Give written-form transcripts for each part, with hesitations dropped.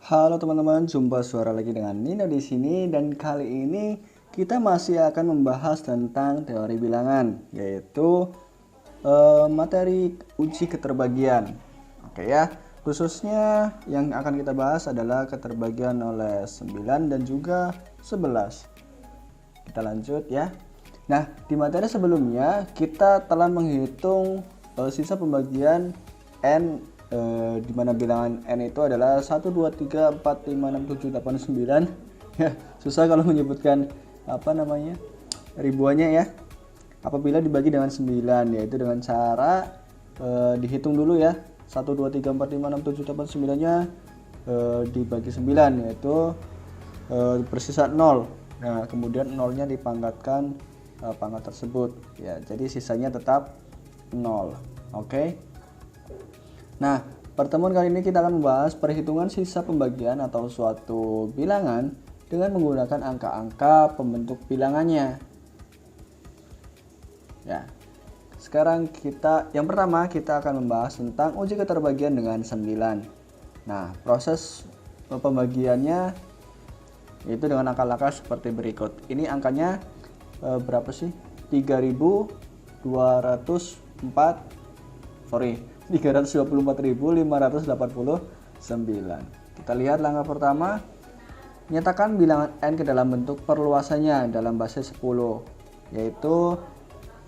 Halo teman-teman, jumpa suara lagi dengan Nino di sini dan kali ini kita masih akan membahas tentang teori bilangan, yaitu materi uji keterbagian. Oke ya, khususnya yang akan kita bahas adalah keterbagian oleh 9 dan juga 11. Kita lanjut ya. Nah, di materi sebelumnya kita telah menghitung sisa pembagian N di mana bilangan N itu adalah 1, 2, 3, 4, 5, 6, 7, 8, 9. Ya, susah kalau menyebutkan ribuannya ya. Apabila dibagi dengan 9, yaitu dengan cara dihitung dulu ya. 1, 2, 3, 4, 5, 6, 7, 8, 9-nya dibagi 9, yaitu bersisa 0. Nah, kemudian 0-nya dipangkatkan pangkat tersebut ya. Jadi sisanya tetap 0. Oke. Nah, pertemuan kali ini kita akan membahas perhitungan sisa pembagian atau suatu bilangan dengan menggunakan angka-angka pembentuk bilangannya. Ya. Sekarang yang pertama kita akan membahas tentang uji keterbagian dengan 9. Nah, proses pembagiannya yaitu dengan angka-angka seperti berikut. Ini angkanya berapa sih? 324.589. Kita lihat langkah pertama, nyatakan bilangan N ke dalam bentuk perluasannya dalam basis 10, yaitu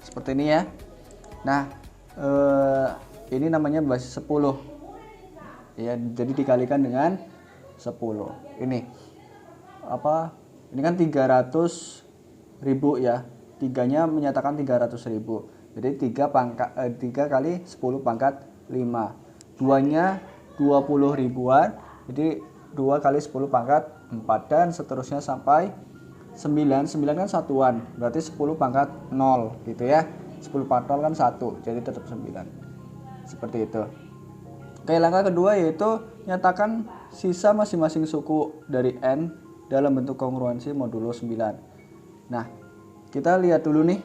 seperti ini ya. Nah, ini namanya basis 10 ya, jadi dikalikan dengan 10. Ini kan 300.000 ya, tiganya menyatakan 300.000, jadi 3 kali 10 pangkat 5, 2-nya 20 ribuan, jadi 2 kali 10 pangkat 4, dan seterusnya sampai 9 kan satuan, berarti 10 pangkat 0 gitu ya. 10 pangkat 0 kan 1, jadi tetap 9, seperti itu. Oke, langkah kedua yaitu nyatakan sisa masing-masing suku dari N dalam bentuk kongruensi modulo 9. Nah, kita lihat dulu nih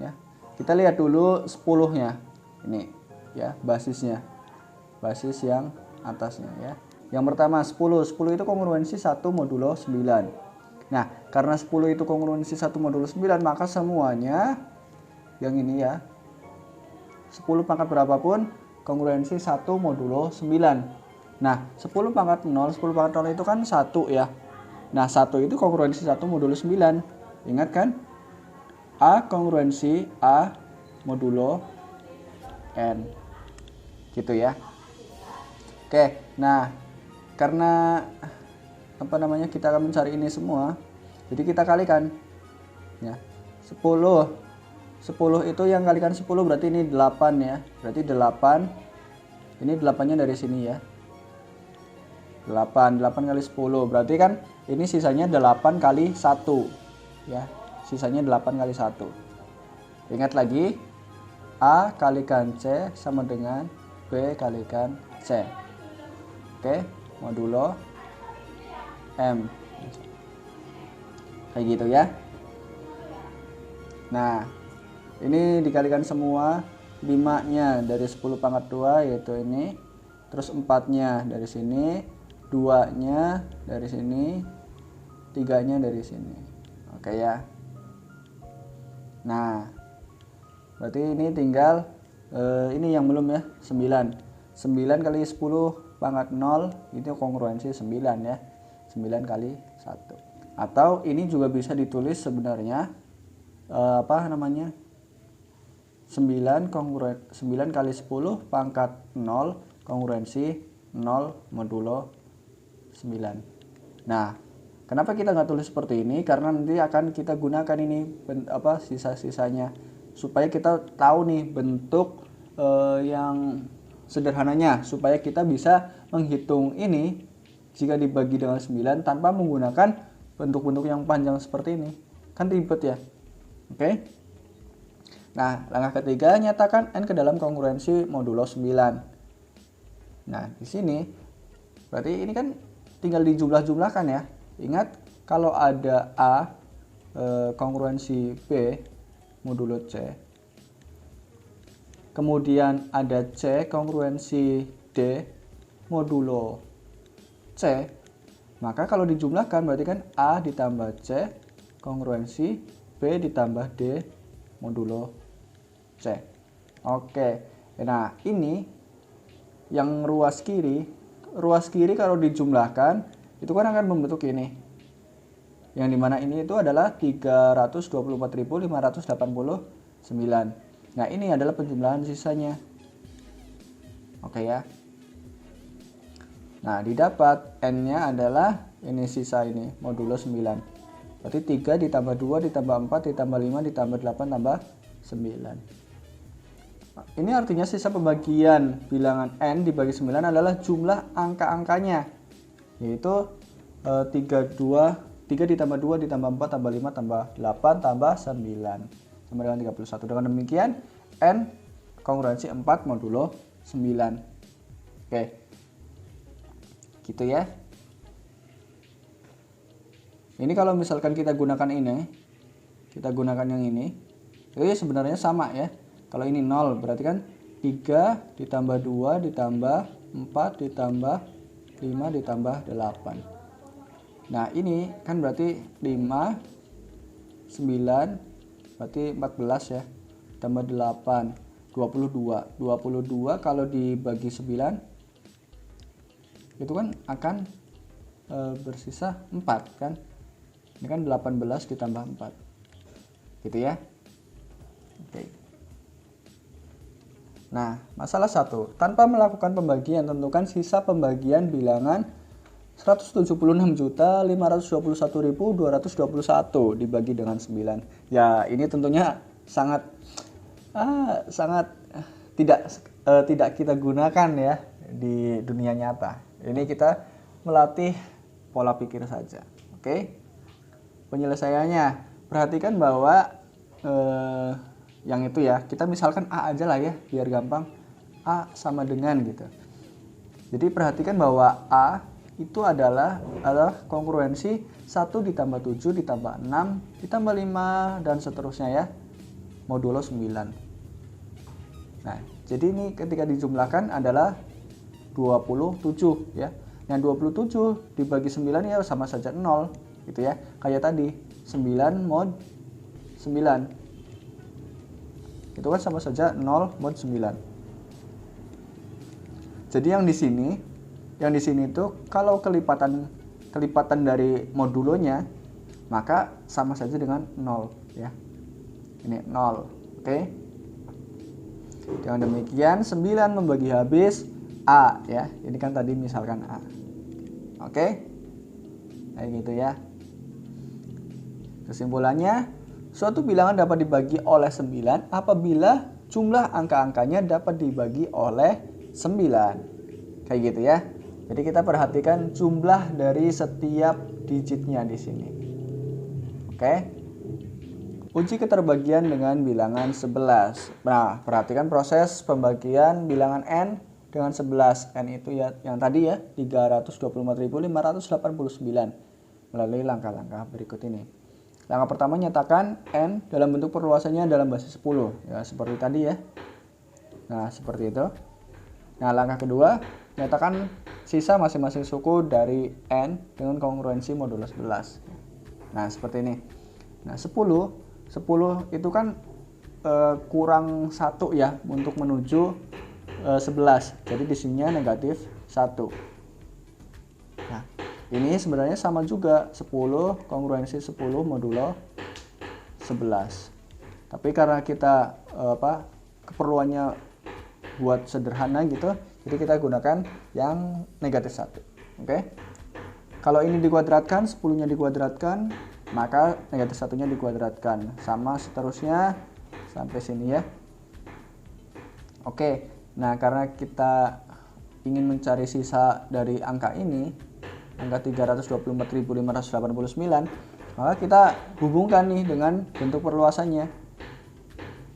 ya. Kita lihat dulu 10-nya. Ini ya, basisnya. Basis yang atasnya ya. Yang pertama 10 itu kongruensi 1 modulo 9. Nah, karena 10 itu kongruensi 1 modulo 9, maka semuanya yang ini ya, 10 pangkat berapapun kongruensi 1 modulo 9. Nah, 10 pangkat 0 itu kan 1 ya. Nah, 1 itu kongruensi 1 modulo 9. Ingat kan? A kongruensi A modulo N. Gitu ya. Oke, nah karena kita akan mencari ini semua, jadi kita kalikan ya. 10 itu yang kalikan 10 berarti ini 8 ya. Berarti 8. Ini 8-nya dari sini ya. 8 kali 10 berarti kan ini sisanya 8 kali 1 ya. Sisanya 8 kali 1. Ingat lagi, A kalikan C sama dengan B kalikan C. Oke, modulo M. Kayak gitu ya. Nah, ini dikalikan semua. 5-nya dari 10 pangkat 2 yaitu ini. Terus 4-nya dari sini, 2-nya dari sini, 3-nya dari sini. Oke ya. Nah, berarti ini tinggal ini yang belum ya, 9 kali 10 pangkat 0 itu kongruensi 9 ya. 9 kali 1. Atau ini juga bisa ditulis sebenarnya 9 kali 10 pangkat 0 kongruensi 0 modulo 9. Nah, kenapa kita nggak tulis seperti ini? Karena nanti akan kita gunakan ini sisa-sisanya supaya kita tahu nih bentuk yang sederhananya, supaya kita bisa menghitung ini jika dibagi dengan 9 tanpa menggunakan bentuk-bentuk yang panjang seperti ini. Kan ribet ya. Oke. Nah, langkah ketiga, nyatakan N ke dalam kongruensi modulo 9. Nah, di sini berarti ini kan tinggal dijumlah-jumlahkan ya. Ingat, kalau ada A kongruensi B modulo C, kemudian ada C kongruensi D modulo C, Maka kalau dijumlahkan berarti kan A ditambah C kongruensi B ditambah D modulo C. Oke. Nah, ini yang ruas kiri kalau dijumlahkan itu kan akan membentuk ini. Yang dimana ini itu adalah 324.589. Nah, ini adalah penjumlahan sisanya. Oke ya. Nah, didapat N-nya adalah ini sisa ini, modulo 9. Berarti 3 ditambah 2 ditambah 4 ditambah 5 ditambah 8 tambah 9. Nah, ini artinya sisa pembagian bilangan N dibagi 9 adalah jumlah angka-angkanya. Yaitu 3 ditambah 2 ditambah 4 tambah 5 tambah 8 tambah 9. Sama dengan 31. Dengan demikian N kongruensi 4 modulo 9. Oke. Gitu ya. Ini kalau misalkan kita gunakan ini, kita gunakan yang ini, itu sebenarnya sama ya. Kalau ini 0 berarti kan 3 ditambah 2 ditambah 4 ditambah 5 ditambah 8. Nah, ini kan berarti 5 9 berarti 14 ya. Tambah 8 22. 22 kalau dibagi 9 itu kan akan bersisa 4 kan. Ini kan 18 ditambah 4. Gitu ya. Oke. Nah, masalah 1. Tanpa melakukan pembagian, tentukan sisa pembagian bilangan 176.521.221 dibagi dengan 9. Ya, ini tentunya sangat tidak kita gunakan ya di dunia nyata. Ini kita melatih pola pikir saja. Oke. Penyelesaiannya, perhatikan bahwa yang itu ya, kita misalkan A aja lah ya, biar gampang. A sama dengan gitu. Jadi perhatikan bahwa A itu adalah kongruensi 1 ditambah 7 ditambah 6 ditambah 5 dan seterusnya ya, modulo 9. Nah, jadi ini ketika dijumlahkan adalah 27 ya. Yang 27 dibagi 9 ya sama saja 0 gitu ya. Kayak tadi 9 mod 9. Itu kan sama saja 0 mod 9. Jadi yang di sini itu kalau kelipatan dari modulonya maka sama saja dengan 0 ya. Ini 0. Oke. Dengan demikian 9 membagi habis A ya. Ini kan tadi misalkan A. Oke. Kayak gitu ya. Kesimpulannya, suatu bilangan dapat dibagi oleh 9 apabila jumlah angka-angkanya dapat dibagi oleh 9. Kayak gitu ya. Jadi kita perhatikan jumlah dari setiap digitnya di sini. Oke. Uji keterbagian dengan bilangan 11. Nah, perhatikan proses pembagian bilangan N dengan 11. N itu ya yang tadi ya, 324.589 melalui langkah-langkah berikut ini. Langkah pertama, nyatakan N dalam bentuk perluasannya dalam basis 10 ya, seperti tadi ya. Nah, seperti itu. Nah, langkah kedua, nyatakan sisa masing-masing suku dari N dengan kongruensi modulo 11. Nah, seperti ini. Nah, 10 itu kan kurang 1 ya untuk menuju 11. Jadi di sininya negatif 1. Nah, ini sebenarnya sama juga 10 kongruensi 10 modulo 11. Tapi karena kita keperluannya buat sederhana gitu, jadi kita gunakan yang negatif 1. Oke. Kalau ini dikuadratkan, 10-nya dikuadratkan, maka negatif 1-nya dikuadratkan. Sama seterusnya sampai sini ya. Oke. Nah, karena kita ingin mencari sisa dari angka ini, angka 324.589, maka kita hubungkan nih dengan bentuk perluasannya.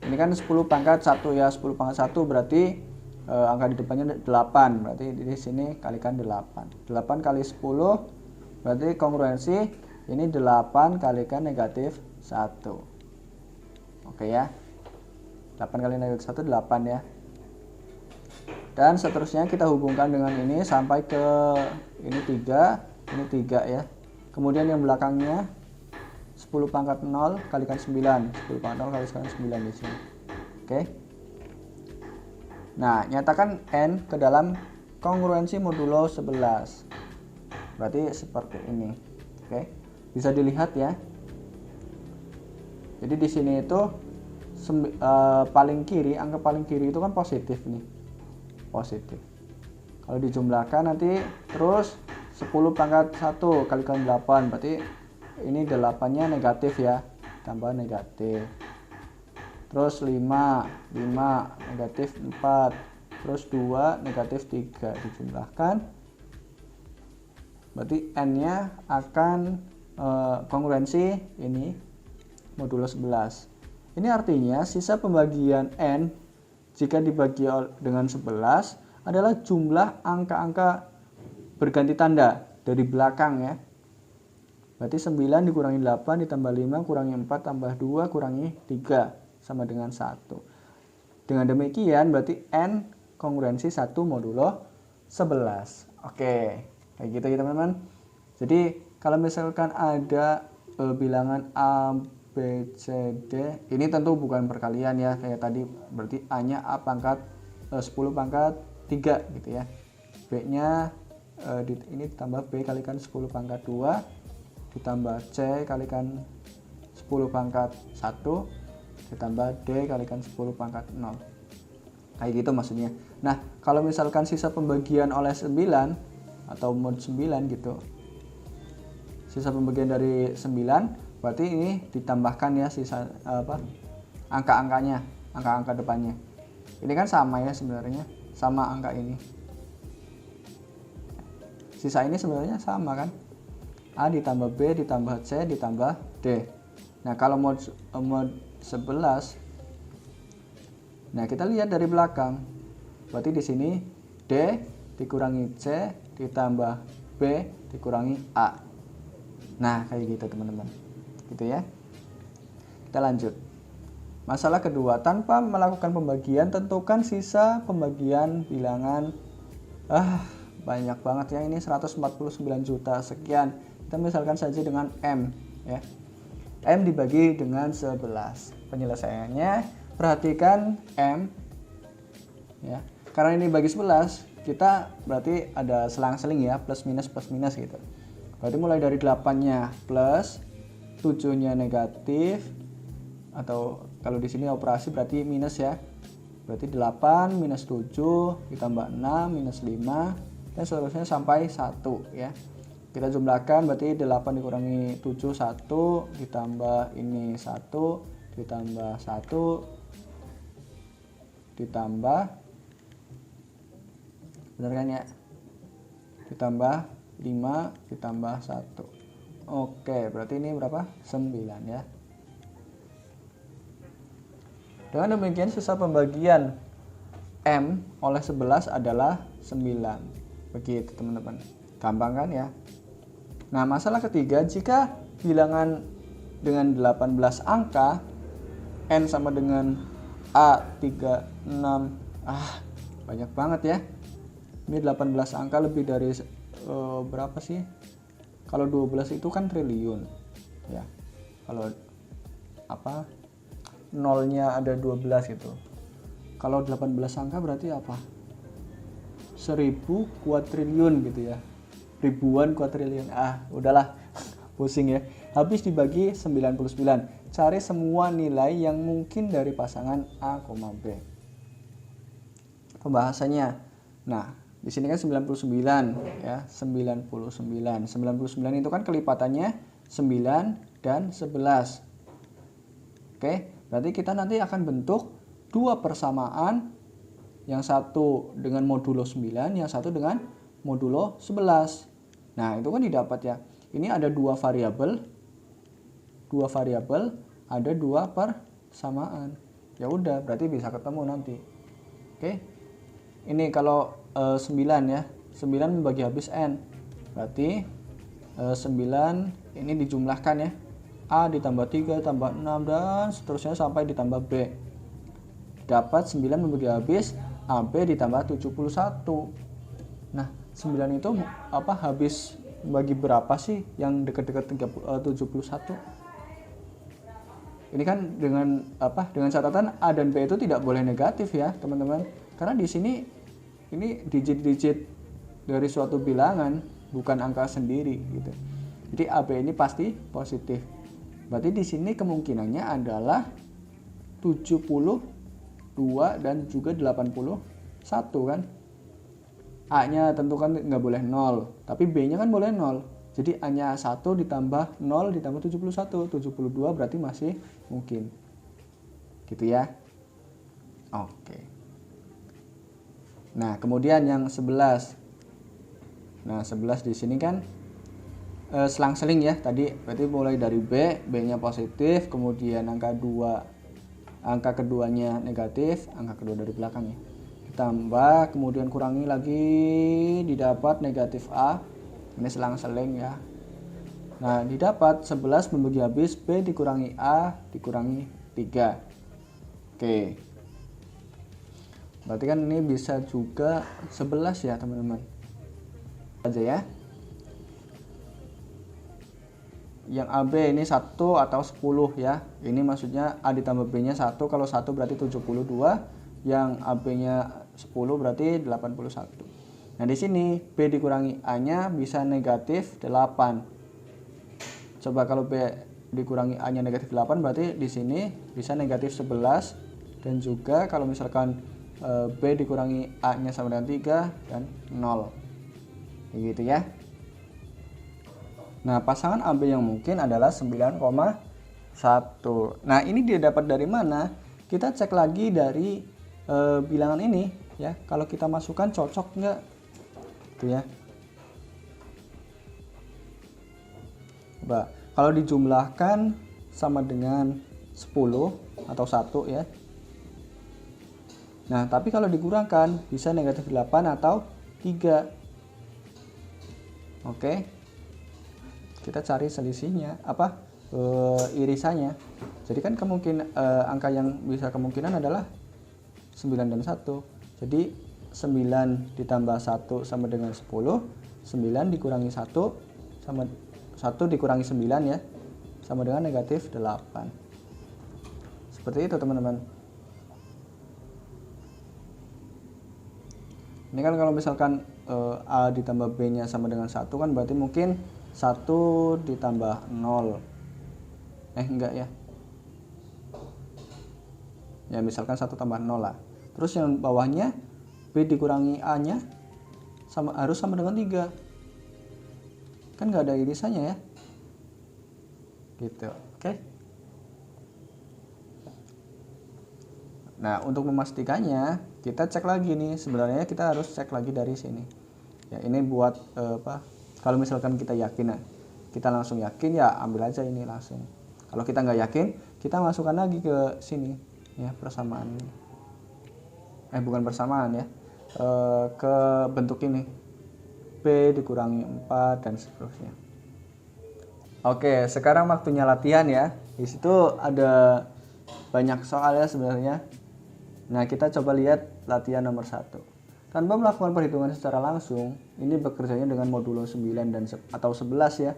Ini kan 10 pangkat 1 ya, 10 pangkat 1 berarti angka di depannya 8, berarti di sini kalikan 8. 8 kali 10 berarti kongruensi ini 8 kalikan negatif 1. Oke ya. 8 kali negatif 1 8 ya. Dan seterusnya kita hubungkan dengan ini sampai ke ini 3 ini 3 ya. Kemudian yang belakangnya 10 pangkat 0 kalikan 9, 10 pangkat 0 kalikan 9 di sini. Oke. Nah, nyatakan N ke dalam kongruensi modulo 11. Berarti seperti ini. Oke. Bisa dilihat ya. Jadi di sini itu paling kiri, angka paling kiri itu kan positif nih. Positif. Kalau dijumlahkan nanti terus 10 pangkat 1 kalikan 8, berarti ini 8-nya negatif ya, tambah negatif. Terus 5 negatif 4, terus 2 negatif 3 dijumlahkan, berarti N-nya akan kongruensi ini modulo 11. Ini artinya sisa pembagian N jika dibagi dengan 11 adalah jumlah angka-angka berganti tanda dari belakang ya. Berarti 9 dikurangi 8 ditambah 5 kurangi 4 tambah 2 kurangi 3 sama dengan 1. Dengan demikian berarti N kongruensi 1 modulo 11. Oke, kayak gitu ya teman-teman. Jadi kalau misalkan ada bilangan A, B, C, D, ini tentu bukan perkalian ya, kayak tadi berarti A-nya A pangkat 10 pangkat 3 gitu ya. B-nya ini ditambah B kalikan 10 pangkat 2 ditambah C kalikan 10 pangkat 1 ditambah D kalikan 10 pangkat 0. Kayak gitu maksudnya. Nah, kalau misalkan sisa pembagian oleh 9 atau mod 9 gitu, sisa pembagian dari 9, berarti ini ditambahkan ya sisa angka-angkanya, angka-angka depannya. Ini kan sama ya sebenarnya, sama angka ini. Sisa ini sebenarnya sama kan, A ditambah B ditambah C ditambah D. Nah kalau mod 11, nah kita lihat dari belakang, berarti di sini D dikurangi C ditambah B dikurangi A. Nah kayak gitu teman-teman, gitu ya. Kita lanjut. Masalah kedua, tanpa melakukan pembagian tentukan sisa pembagian bilangan. Banyak banget ya, ini 149 juta sekian. Kita misalkan saja dengan M ya. M dibagi dengan 11. Penyelesaiannya perhatikan M ya. Karena ini bagi 11, kita berarti ada selang-seling ya, plus minus gitu. Berarti mulai dari 8-nya plus, 7-nya negatif, atau kalau di sini operasi berarti minus ya. Berarti 8 minus 7 ditambah 6 minus 5 dan seterusnya sampai 1 ya. Kita jumlahkan berarti 8 dikurangi 7 1 ditambah ini 1 ditambah 1 ditambah, benar kan ya, ditambah 5 ditambah 1. Oke, berarti ini berapa? 9 ya. Dengan demikian sisa pembagian M oleh 11 adalah 9. Begitu teman-teman, gampang kan ya. Nah masalah ketiga, jika bilangan dengan 18 angka, N sama dengan A 36, banyak banget ya. Ini 18 angka lebih dari berapa sih? Kalau 12 itu kan triliun ya. Kalau nolnya ada 12 gitu. Kalau 18 angka berarti apa? 1000 kuadriliun gitu ya. Ribuan kuadriliun. Udahlah pusing ya. Habis dibagi 99. Cari semua nilai yang mungkin dari pasangan A, B. Pembahasannya. Nah, di sini kan 99 ya, 99. 99 itu kan kelipatannya 9 dan 11. Oke, berarti kita nanti akan bentuk dua persamaan, yang satu dengan modulo 9, yang satu dengan modulo 11. Nah, itu kan didapat ya. Ini ada dua variabel, ada dua persamaan. Ya udah, berarti bisa ketemu nanti. Oke. Ini kalau 9 ya. 9 membagi habis N. Berarti 9 ini dijumlahkan ya. A ditambah 3 tambah 6 dan seterusnya sampai ditambah B. Dapat 9 membagi habis AB ditambah 71. Nah, 9 itu habis bagi berapa sih yang dekat-dekat 71? Ini kan dengan dengan catatan A dan B itu tidak boleh negatif ya teman-teman, karena di sini ini digit-digit dari suatu bilangan, bukan angka sendiri gitu. Jadi AB ini pasti positif. Berarti di sini kemungkinannya adalah 72 dan juga 81 kan. A-nya tentu kan nggak boleh 0, tapi B-nya kan boleh 0. Jadi A-nya 1 ditambah 0 ditambah 71, 72 berarti masih mungkin. Gitu ya. Oke. Nah, kemudian yang 11. Nah, 11 di sini kan selang-seling ya. Tadi berarti mulai dari B, B-nya positif, kemudian angka keduanya negatif, angka kedua dari belakang ya. Ditambah, kemudian kurangi lagi, didapat negatif A. Ini selang-seling ya. Nah, didapat 11 membagi habis B dikurangi A dikurangi 3. Oke. Berarti kan ini bisa juga 11 ya teman-teman. Aja ya. Yang AB ini 1 atau 10 ya. Ini maksudnya A ditambah B-nya 1, kalau 1 berarti 72, yang AB-nya 10 berarti 81. Nah, di sini B dikurangi A-nya bisa negatif 8. Coba kalau B dikurangi A-nya negatif 8 berarti di sini bisa negatif 11, dan juga kalau misalkan B dikurangi A-nya sama dengan 3 dan 0. Begitu ya. Nah, pasangan AB yang mungkin adalah 9,1. Nah, ini dia dapat dari mana? Kita cek lagi dari bilangan ini ya. Kalau kita masukkan cocok nggak? Gitu ya. Coba, kalau dijumlahkan sama dengan 10 atau 1 ya. Nah, tapi kalau dikurangkan bisa negatif 8 atau 3. Oke. Kita cari selisihnya, irisannya. Jadi kan angka yang bisa kemungkinan adalah 9 dan 1. Jadi 9 ditambah 1 sama dengan 10, 9 dikurangi 1 sama 1 dikurangi 9 ya, sama dengan negatif 8. Seperti itu teman-teman. Ini kan kalau misalkan A ditambah B nya sama dengan 1 kan berarti mungkin 1 ditambah 0. Enggak ya. Ya misalkan 1 tambah 0 lah. Terus yang bawahnya B dikurangi A-nya harus sama dengan 3. Kan nggak ada irisannya ya. Gitu. Oke. Nah, untuk memastikannya kita cek lagi nih. Sebenarnya kita harus cek lagi dari sini. Ya, ini buat kalau misalkan kita yakin, kita langsung yakin ya ambil aja ini langsung. Kalau kita nggak yakin, kita masukkan lagi ke sini ya, persamaan. Bukan persamaan ya. Ke bentuk ini B dikurangi 4 dan seterusnya. Oke, sekarang waktunya latihan ya. Di situ ada banyak soal ya sebenarnya. Nah, kita coba lihat latihan nomor 1. Tanpa melakukan perhitungan secara langsung, ini bekerjanya dengan modulo 9 dan atau 11 ya.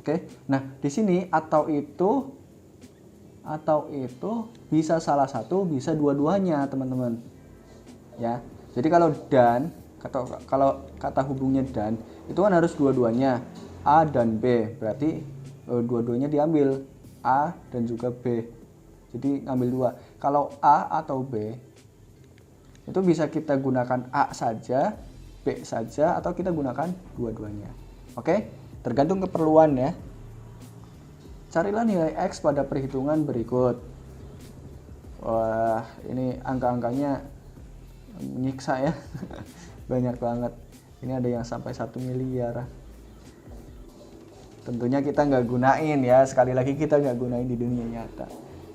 Oke. Nah, di sini atau itu bisa salah satu, bisa dua-duanya, teman-teman. Ya, jadi kalau kata hubungnya dan itu kan harus dua-duanya A dan B, berarti dua-duanya diambil A dan juga B, jadi ngambil 2. Kalau A atau B itu bisa kita gunakan A saja, B saja, atau kita gunakan dua-duanya. Oke, tergantung keperluan ya. Carilah nilai X pada perhitungan berikut. Wah, ini angka-angkanya menyiksa ya. Banyak banget. Ini ada yang sampai 1 miliar. Tentunya kita nggak gunain ya. Sekali lagi kita nggak gunain di dunia nyata.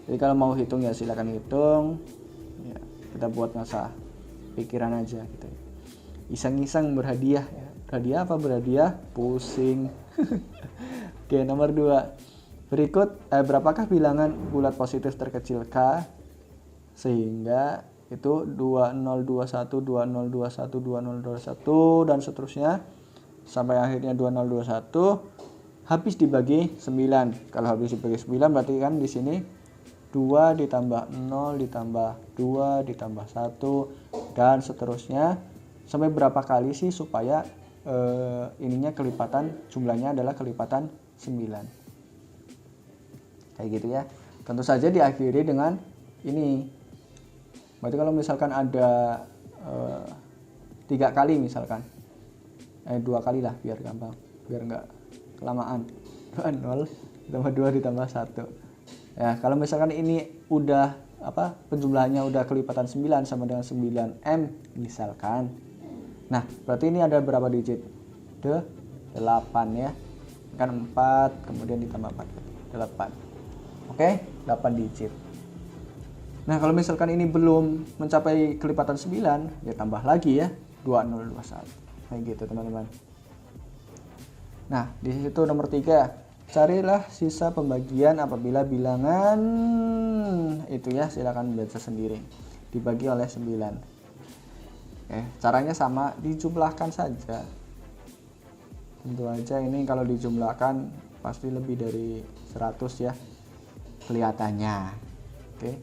Jadi kalau mau hitung ya silakan hitung ya, kita buat ngasah pikiran aja gitu. Iseng-iseng berhadiah ya. Berhadiah apa? Berhadiah pusing. Oke, nomor 2. Berapakah bilangan bulat positif terkecil K sehingga itu 2021, 2021, 2021 dan seterusnya sampai akhirnya 2021 habis dibagi 9. Kalau habis dibagi 9 berarti kan di sini 2 ditambah 0 ditambah 2 ditambah 1 dan seterusnya. Sampai berapa kali sih supaya ininya kelipatan, jumlahnya adalah kelipatan 9. Kayak gitu ya. Tentu saja diakhiri dengan ini. Berarti kalau misalkan ada 3 kali misalkan, 2 kali lah biar gampang, biar enggak kelamaan. 0 ditambah 2 ditambah 1. Ya, kalau misalkan ini udah penjumlahannya udah kelipatan 9 sama dengan 9M misalkan. Nah, berarti ini ada berapa digit? 8 ya. Kan 4 kemudian ditambah 4. 8. Oke, 8 digit. Nah, kalau misalkan ini belum mencapai kelipatan 9, ya tambah lagi ya, 2021. Kayak gitu, teman-teman. Nah, di situ nomor 3, carilah sisa pembagian apabila bilangan itu ya, silakan baca sendiri. Dibagi oleh 9. Caranya sama, dijumlahkan saja. Tentu aja ini kalau dijumlahkan pasti lebih dari 100 ya kelihatannya. Oke.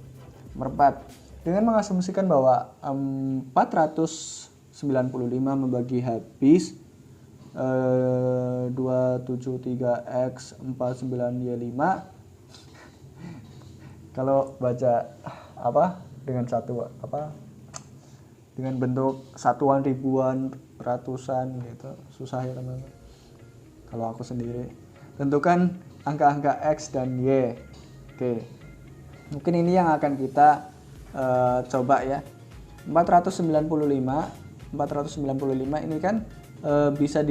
Nomor 4, dengan mengasumsikan bahwa 495 membagi habis 273x 49y5. Kalau baca dengan dengan bentuk satuan, ribuan, ratusan gitu, susah ya teman-teman. Kalau aku sendiri, tentukan angka-angka X dan Y. Oke, mungkin ini yang akan kita coba ya. 495 ini kan bisa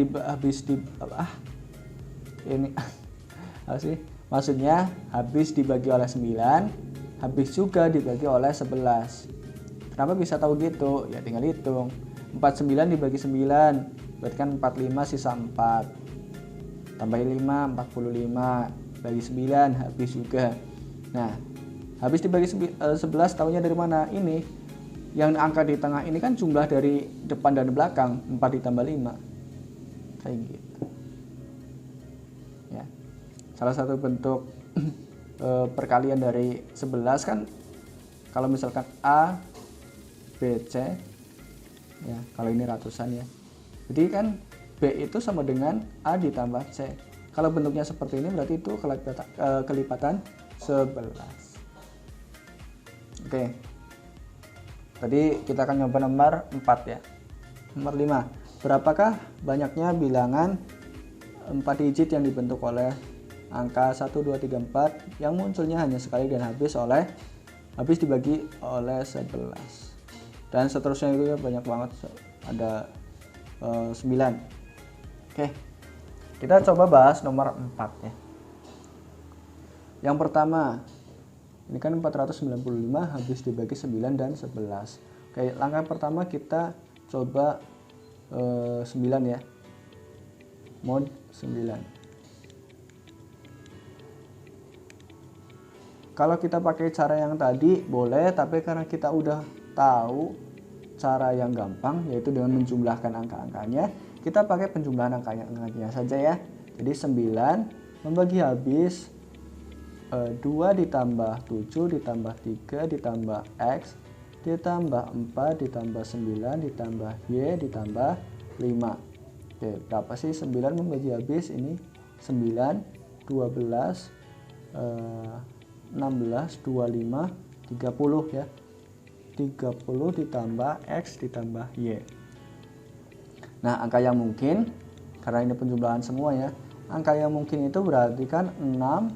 ini maksudnya habis dibagi oleh 9, habis juga dibagi oleh 11. Kenapa bisa tahu gitu? Ya tinggal hitung. 49 dibagi 9, berarti kan 45 sisa 4. Tambahin 5, 45. Bagi 9, habis juga. Nah, habis dibagi 11 tahunya dari mana? Ini. Yang angka di tengah ini kan jumlah dari depan dan belakang, 4 ditambah 5. Kayak gitu. Ya. Salah satu bentuk perkalian dari 11 kan, kalau misalkan A BC ya, kalau ini ratusan ya, jadi kan B itu sama dengan A ditambah C. Kalau bentuknya seperti ini berarti itu kelipatan 11. Oke, tadi kita akan nyoba nomor 4 ya. Nomor 5, berapakah banyaknya bilangan 4 digit yang dibentuk oleh angka 1, 2, 3, 4 yang munculnya hanya sekali dan habis dibagi oleh 11. Dan seterusnya itu ya, banyak banget, ada 9. Oke, kita coba bahas nomor 4 ya. Yang pertama, ini kan 495 habis dibagi 9 dan 11. Oke, langkah pertama kita coba 9 ya, mod 9. Kalau kita pakai cara yang tadi boleh, tapi karena kita udah tahu cara yang gampang, yaitu dengan menjumlahkan angka-angkanya, kita pakai penjumlahan angkanya saja ya. Jadi 9 membagi habis 2 ditambah 7 ditambah 3 ditambah X ditambah 4 ditambah 9 ditambah Y ditambah 5. Oke, berapa sih 9 membagi habis ini? 9, 12, 16, 25, 30 ya. 30 ditambah X ditambah Y. Nah, angka yang mungkin, karena ini penjumlahan semua ya, angka yang mungkin itu berarti kan 6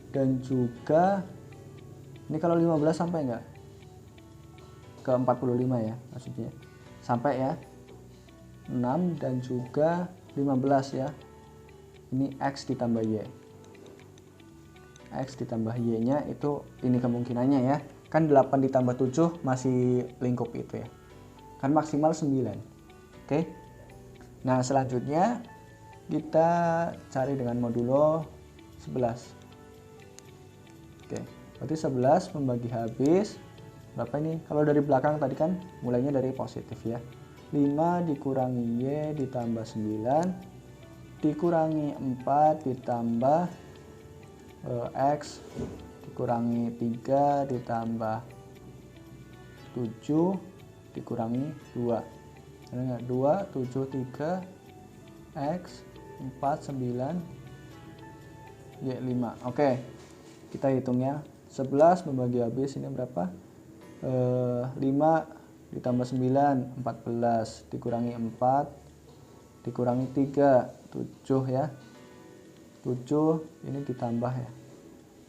dan juga, ini kalau 15 sampai enggak? Ke 45 ya maksudnya. Sampai ya. 6 dan juga 15 ya. Ini X ditambah Y. X ditambah Y-nya itu ini kemungkinannya ya. Kan 8 ditambah 7 masih lingkup itu ya. Kan maksimal 9. Oke. Nah, selanjutnya kita cari dengan modulo 11. Oke. Berarti 11 membagi habis berapa ini? Kalau dari belakang tadi kan mulainya dari positif ya. 5 dikurangi Y ditambah 9 dikurangi 4 ditambah X dikurangi 3 ditambah 7 dikurangi 2. Ada nggak? 2, 7, 3, X, 4, 9, Y, 5. Oke, kita hitung ya. 11 membagi habis ini berapa? 5 ditambah 9, 14 dikurangi 4 dikurangi 3, 7 ya. 7 ini ditambah ya.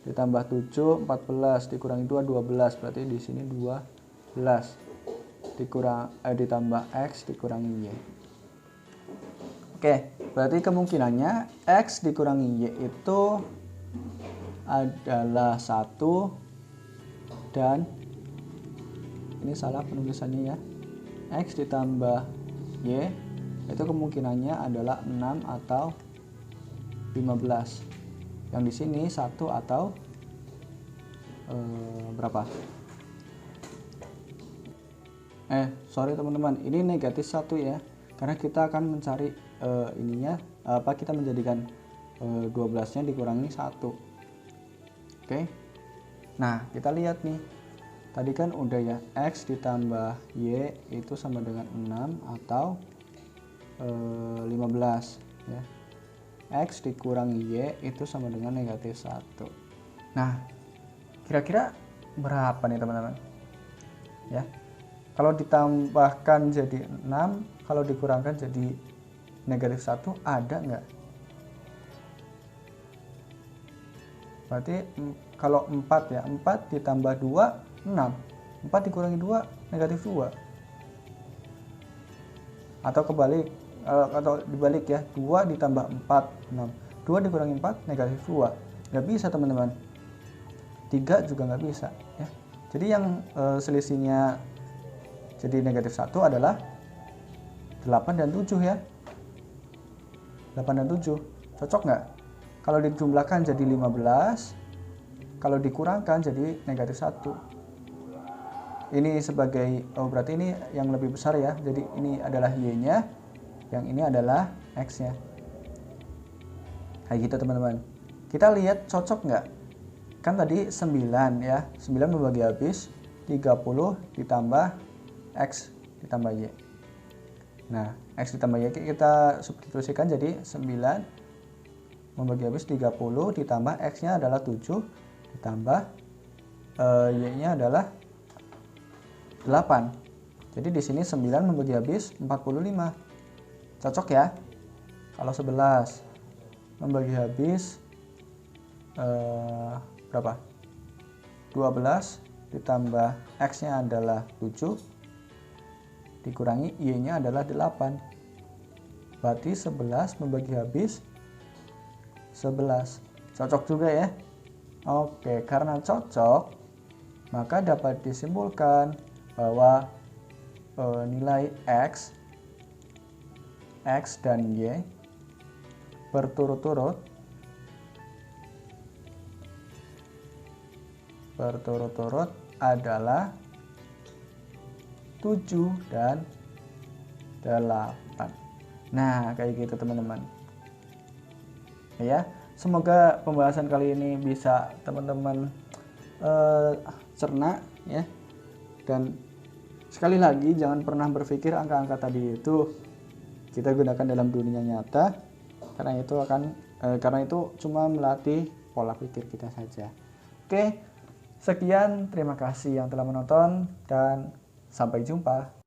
Ditambah 7, 14 dikurangi 2, 12. Berarti di sini 12. Ditambah X dikurangi Y. Oke, berarti kemungkinannya X dikurangi Y itu adalah 1 dan ini salah penulisannya ya. X ditambah Y itu kemungkinannya adalah 6 atau 15. Yang di sini 1 atau berapa? Sorry teman-teman, ini negatif 1 ya. Karena kita akan mencari kita menjadikan 12-nya dikurangi 1. Oke. Nah, kita lihat nih. Tadi kan udah ya, X ditambah Y itu sama dengan 6 atau 15 ya. X dikurangi Y itu sama dengan negatif 1. Nah, kira-kira berapa nih teman-teman? Ya. Kalau ditambahkan jadi 6, kalau dikurangkan jadi negatif 1, ada nggak? Berarti kalau 4 ya, 4 ditambah 2, 6. 4 dikurangi 2, negatif 2. Atau kebalik, atau dibalik ya, 2 ditambah 4, 6. 2 dikurangi 4, negatif 2. Nggak bisa teman-teman. 3 juga nggak bisa ya. Jadi yang selisihnya jadi negatif 1 adalah 8 dan 7 ya. 8 dan 7. Cocok nggak? Kalau dijumlahkan jadi 15. Kalau dikurangkan jadi negatif 1. Ini sebagai, berarti ini yang lebih besar ya. Jadi ini adalah Y-nya. Yang ini adalah X-nya. Kayak gitu teman-teman. Kita lihat cocok nggak? Kan tadi 9 ya. 9 membagi habis 30 ditambah X ditambah Y. Nah, X ditambah Y kita substitusikan jadi 9 membagi habis 30 ditambah X-nya adalah 7 ditambah Y-nya adalah 8. Jadi di sini 9 membagi habis 45. Cocok ya? Kalau 11 membagi habis berapa? 12 ditambah X-nya adalah 7 dikurangi Y-nya adalah 8. Berarti 11 membagi habis 11. Cocok juga ya? Oke, karena cocok, maka dapat disimpulkan bahwa nilai X dan Y berturut-turut adalah 7 dan 8. Nah, kayak gitu teman-teman. Ya, semoga pembahasan kali ini bisa teman-teman cerna ya. Dan sekali lagi jangan pernah berpikir angka-angka tadi itu kita gunakan dalam dunia nyata, karena itu cuma melatih pola pikir kita saja. Oke, sekian, terima kasih yang telah menonton dan sampai jumpa.